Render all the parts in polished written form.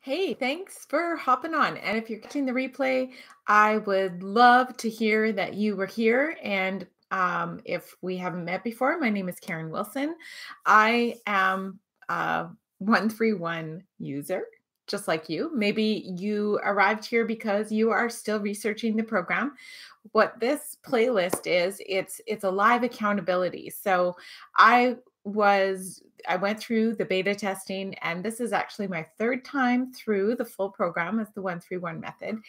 Hey, thanks for hopping on. And if you're catching the replay, I would love to hear that you were here. And if we haven't met before, my name is Karen Wilson. I am a 131 user, just like you. Maybe you arrived here because you are still researching the program. What this playlist is, it's a live accountability. So I I went through the beta testing, and this is actually my third time through the full program as the 131 method.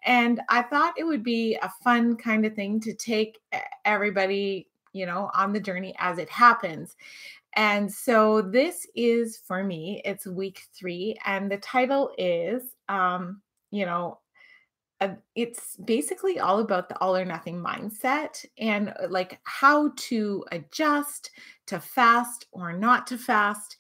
And I thought it would be a fun kind of thing to take everybody, on the journey as it happens. And so this is for me, it's week 3, and the title is, you know, it's basically all about the all or nothing mindset and like how to adjust to fast or not to fast.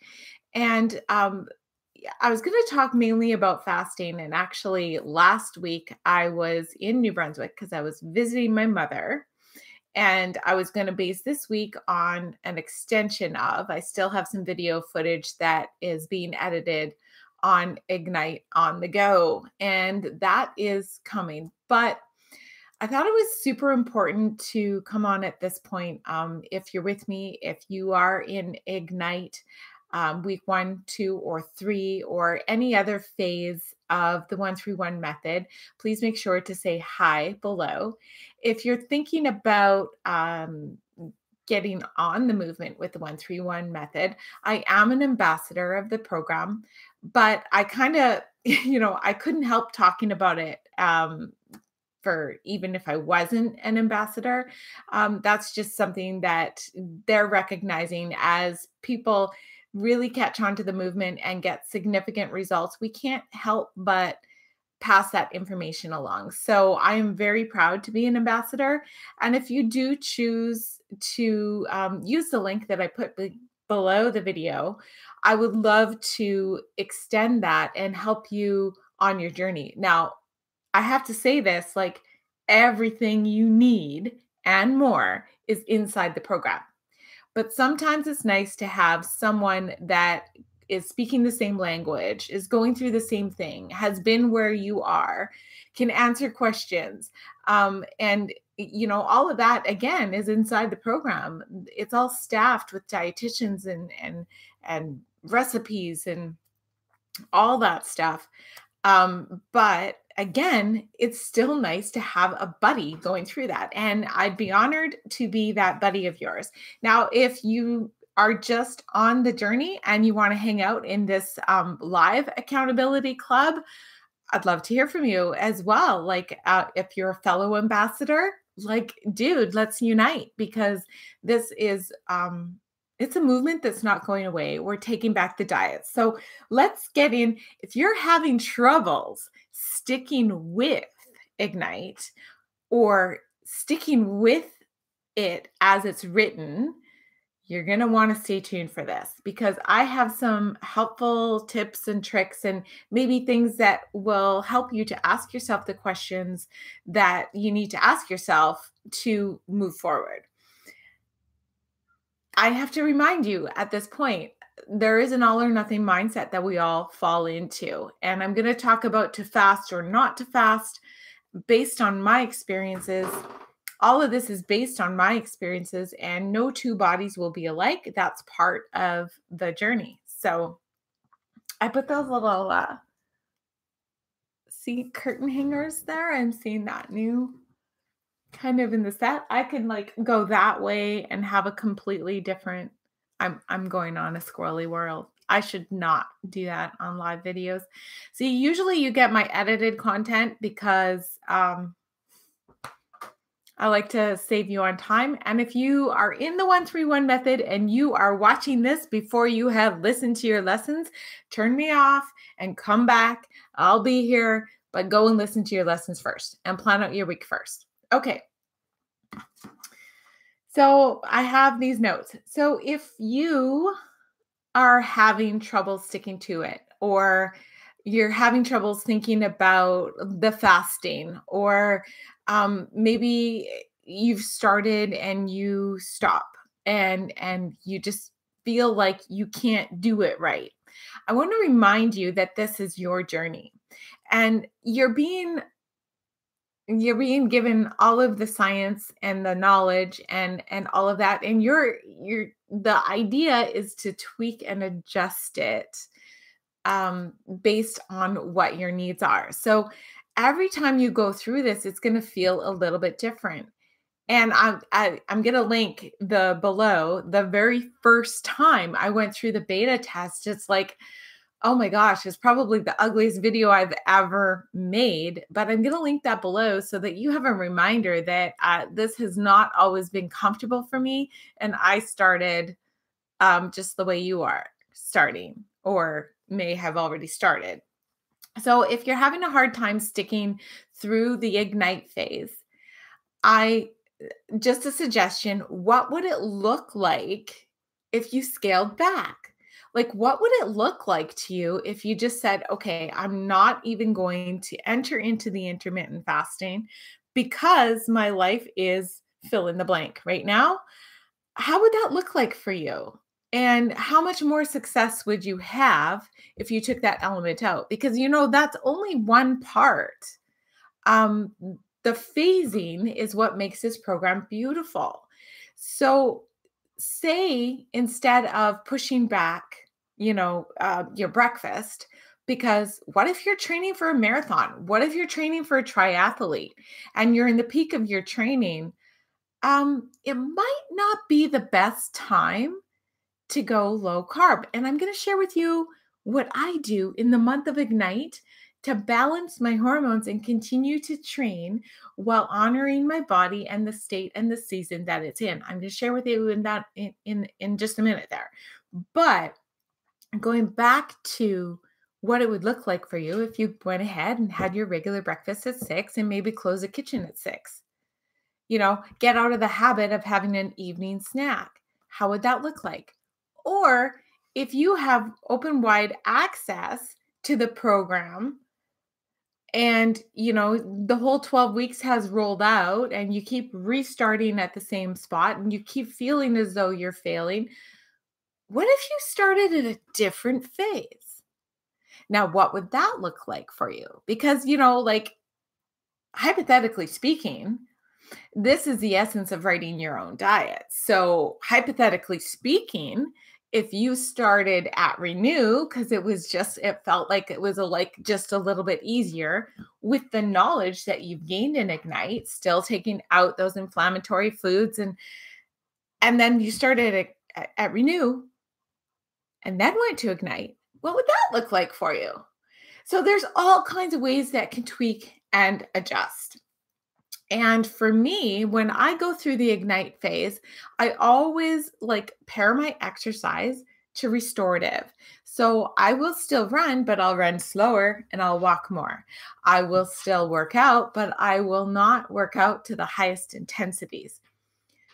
And yeah, I was going to talk mainly about fasting. And actually, last week I was in New Brunswick because I was visiting my mother. And I was going to base this week on an extension of, I still have some video footage that is being edited on Ignite on the go. And that is coming. But I thought it was super important to come on at this point. If you're with me, if you are in Ignite week 1, 2, or 3, or any other phase of the 131 method, please make sure to say hi below. If you're thinking about getting on the movement with the 131 method, I am an ambassador of the program, but I kind of, I couldn't help talking about it. For even if I wasn't an ambassador, that's just something that they're recognizing as people really catch on to the movement and get significant results. We can't help but pass that information along. So I am very proud to be an ambassador. And if you do choose to use the link that I put below the video, I would love to extend that and help you on your journey. Now, I have to say this, like everything you need and more is inside the program. But sometimes it's nice to have someone that is speaking the same language, is going through the same thing, has been where you are, can answer questions. And all of that again is inside the program. It's all staffed with dietitians and recipes and all that stuff. But again, it's still nice to have a buddy going through that. And I'd be honored to be that buddy of yours. Now, if you are just on the journey and you want to hang out in this live accountability club, I'd love to hear from you as well. Like, if you're a fellow ambassador, like, dude, let's unite because this is it's a movement that's not going away. We're taking back the diet. So let's get in. If you're having troubles sticking with Ignite or sticking with it as it's written, you're going to want to stay tuned for this because I have some helpful tips and tricks and maybe things that will help you to ask yourself the questions that you need to ask yourself to move forward. I have to remind you at this point, there is an all or nothing mindset that we all fall into. And I'm going to talk about to fast or not to fast based on my experiences. All of this is based on my experiences, and no two bodies will be alike. That's part of the journey. So I put those little see curtain hangers there. I'm seeing that new kind of in the set. I can like go that way and have a completely different. I'm going on a squirrely world. I should not do that on live videos. See, usually you get my edited content because I like to save you on time. And if you are in the 131 method and you are watching this before you have listened to your lessons, turn me off and come back. I'll be here, but go and listen to your lessons first and plan out your week first. Okay. So I have these notes. So if you are having trouble sticking to it, or you're having troubles thinking about the fasting, or maybe you've started and you stop and you just feel like you can't do it right. I want to remind you that this is your journey and you're being given all of the science and the knowledge and all of that, and you're the idea is to tweak and adjust it based on what your needs are. So every time you go through this, it's going to feel a little bit different. And I'm gonna link the below the very first time I went through the beta test. It's like, oh my gosh, it's probably the ugliest video I've ever made. But I'm gonna link that below so that you have a reminder that this has not always been comfortable for me, and I started just the way you are starting, or may have already started. So if you're having a hard time sticking through the ignite phase, I just a suggestion, what would it look like if you scaled back? Like, what would it look like to you if you just said, okay, I'm not even going to enter into the intermittent fasting because my life is fill in the blank right now? How would that look like for you? And how much more success would you have if you took that element out? Because, that's only one part. um, the phasing is what makes this program beautiful. So, say instead of pushing back, your breakfast, because what if you're training for a marathon? What if you're training for a triathlete and you're in the peak of your training? It might not be the best time to go low carb. And I'm going to share with you what I do in the month of Ignite to balance my hormones and continue to train while honoring my body and the state and the season that it's in. I'm going to share with you in just a minute there. But going back to what it would look like for you if you went ahead and had your regular breakfast at 6 and maybe close the kitchen at 6. Get out of the habit of having an evening snack. How would that look like? Or if you have open wide access to the program and, the whole 12 weeks has rolled out and you keep restarting at the same spot and you keep feeling as though you're failing, what if you started at a different phase? Now, what would that look like for you? Because, like hypothetically speaking, this is the essence of writing your own diet. So, hypothetically speaking, if you started at Renew because it felt like it was just a little bit easier with the knowledge that you've gained in Ignite, still taking out those inflammatory foods, and then you started at Renew and then went to Ignite, what would that look like for you? So there's all kinds of ways that can tweak and adjust. And for me, when I go through the Ignite phase, I always pair my exercise to restorative. So I will still run, but I'll run slower and I'll walk more. I will still work out, but I will not work out to the highest intensities.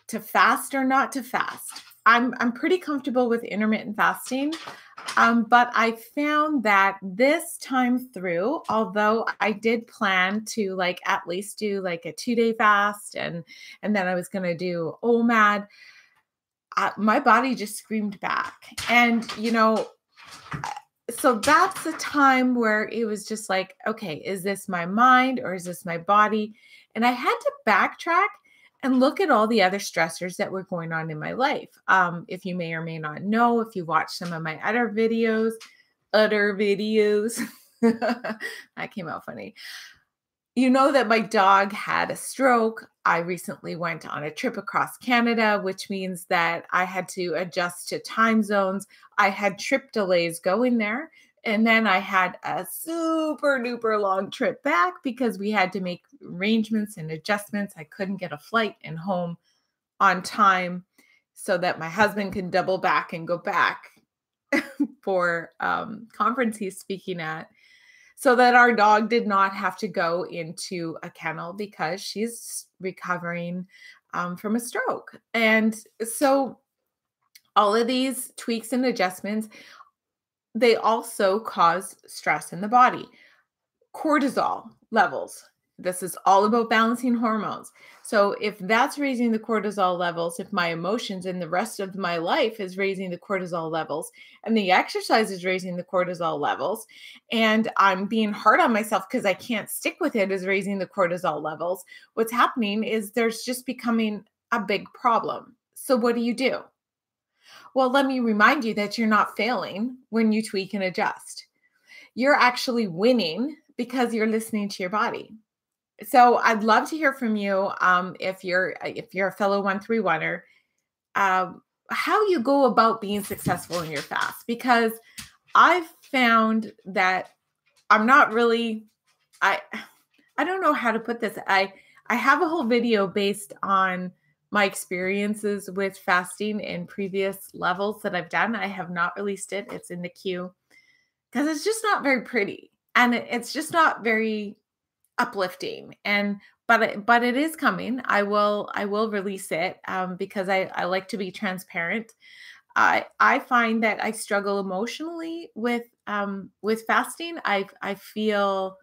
To fast or not to fast, I'm pretty comfortable with intermittent fasting. But I found that this time through, although I did plan to at least do a 2-day fast and then I was going to do OMAD, my body just screamed back. And, so that's the time where it was just like, okay, is this my mind or is this my body? And I had to backtrack and look at all the other stressors that were going on in my life. If you may or may not know, if you watch some of my other videos, that came out funny. You know that my dog had a stroke. I recently went on a trip across Canada, which means that I had to adjust to time zones. I had trip delays going there. And then I had a super duper long trip back because we had to make arrangements and adjustments. I couldn't get a flight and home on time so that my husband could double back and go back for conference he's speaking at, so that our dog did not have to go into a kennel because she's recovering from a stroke. And so all of these tweaks and adjustments, they also cause stress in the body. Cortisol levels, this is all about balancing hormones. So if that's raising the cortisol levels, if my emotions and the rest of my life is raising the cortisol levels, and the exercise is raising the cortisol levels, and I'm being hard on myself because I can't stick with it is raising the cortisol levels, what's happening is there's just becoming a big problem. So what do? Well, let me remind you that you're not failing when you tweak and adjust. You're actually winning because you're listening to your body. So I'd love to hear from you, if you're a fellow 131er, how you go about being successful in your fast. Because I've found that I'm not really I I don't know how to put this. I have a whole video based on my experiences with fasting in previous levels that I've done. I have not released it. It's in the queue because it's just not very pretty, and it's just not very uplifting. And but it is coming. I will release it, because I like to be transparent. I find that I struggle emotionally with fasting. I feel,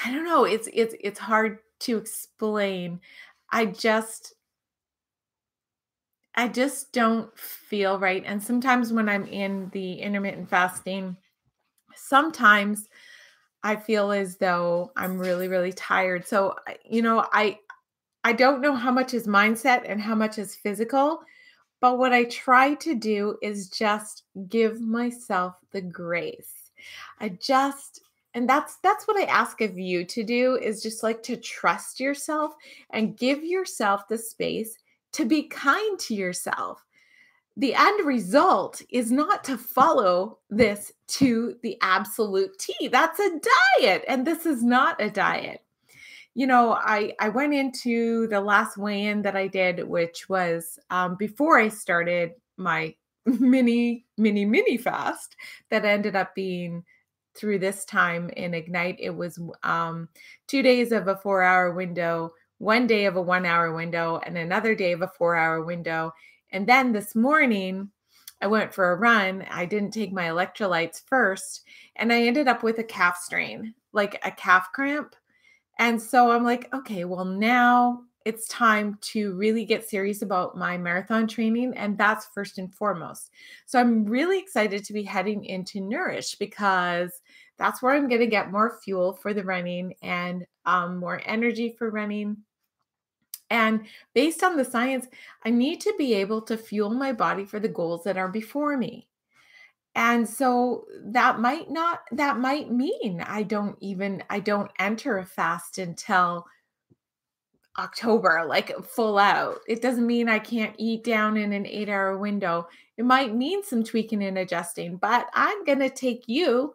I don't know, it's hard to explain. I just I just don't feel right. And sometimes when I'm in the intermittent fasting, sometimes I feel as though I'm really, really tired. So, I don't know how much is mindset and how much is physical, but what I try to do is just give myself the grace. I just and that's what I ask of you to do, is just like to trust yourself and give yourself the space to be kind to yourself. The end result is not to follow this to the absolute T. That's a diet, and this is not a diet. I went into the last weigh-in that I did, which was, before I started my mini fast that ended up being through this time in Ignite. It was 2 days of a 4-hour window, one day of a 1-hour window, and another day of a 4-hour window. And then this morning, I went for a run. I didn't take my electrolytes first, and I ended up with a calf strain, like a calf cramp. And so I'm like, okay, well, now it's time to really get serious about my marathon training. And that's first and foremost. So I'm really excited to be heading into Nourish, because that's where I'm going to get more fuel for the running and more energy for running. And based on the science, I need to be able to fuel my body for the goals that are before me. And so that might mean I don't enter a fast until October, like full out. It doesn't mean I can't eat down in an 8-hour window. It might mean some tweaking and adjusting, but I'm going to take you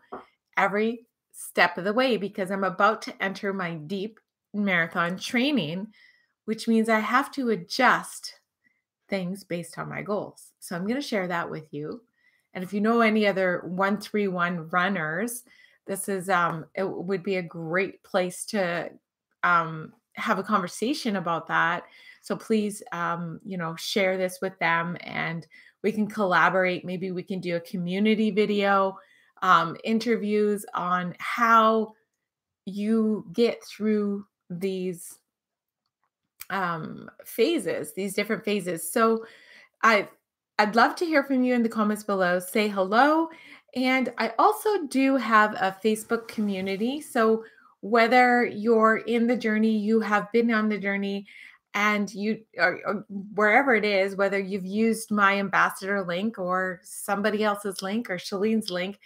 every step of the way, because I'm about to enter my deep marathon training, which means I have to adjust things based on my goals. So I'm going to share that with you. And if you know any other 131 runners, this is it would be a great place to have a conversation about that. So please, share this with them, and we can collaborate. Maybe we can do a community video, interviews on how you get through these phases, these different phases. So I I'd love to hear from you in the comments below. Say hello. And I also do have a Facebook community. So whether you're in the journey, you have been on the journey, and you or wherever it is, whether you've used my ambassador link or somebody else's link or Shalene's link,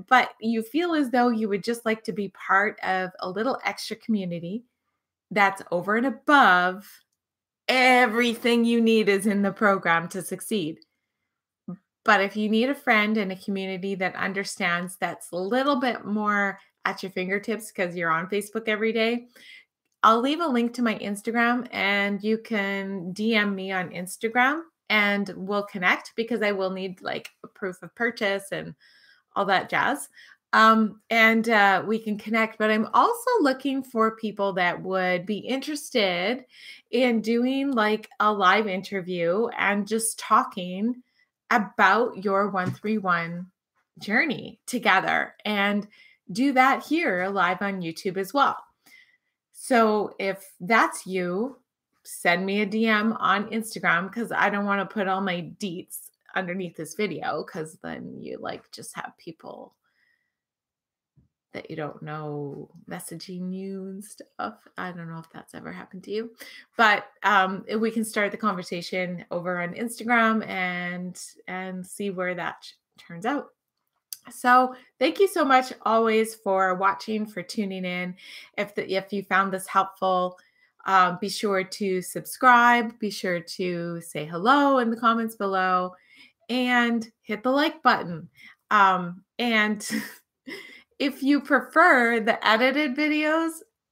but you feel as though you would just like to be part of a little extra community that's over and above everything you need is in the program to succeed. But if you need a friend and a community that understands, that's a little bit more at your fingertips because you're on Facebook every day, I'll leave a link to my Instagram, and you can DM me on Instagram and we'll connect, because I will need like a proof of purchase and all that jazz. And we can connect. But I'm also looking for people that would be interested in doing like a live interview and just talking about your 131 journey together. And do that here live on YouTube as well. So if that's you, send me a DM on Instagram because I don't want to put all my deets underneath this video because then you like just have people that you don't know messaging you and stuff. I don't know if that's ever happened to you, but we can start the conversation over on Instagram and see where that turns out. So thank you so much always for watching, for tuning in. If you found this helpful, be sure to subscribe. Be sure to say hello in the comments below and hit the like button. And if you prefer the edited videos,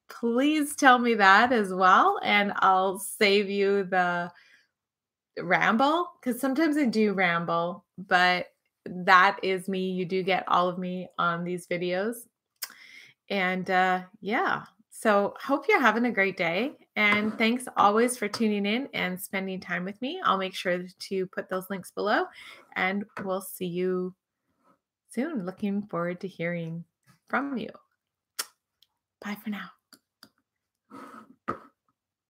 please tell me that as well, and I'll save you the ramble because sometimes I do ramble, but that is me. You do get all of me on these videos. And yeah, so hope you're having a great day. And thanks always for tuning in and spending time with me. I'll make sure to put those links below, and we'll see you soon. Looking forward to hearing from you. Bye for now.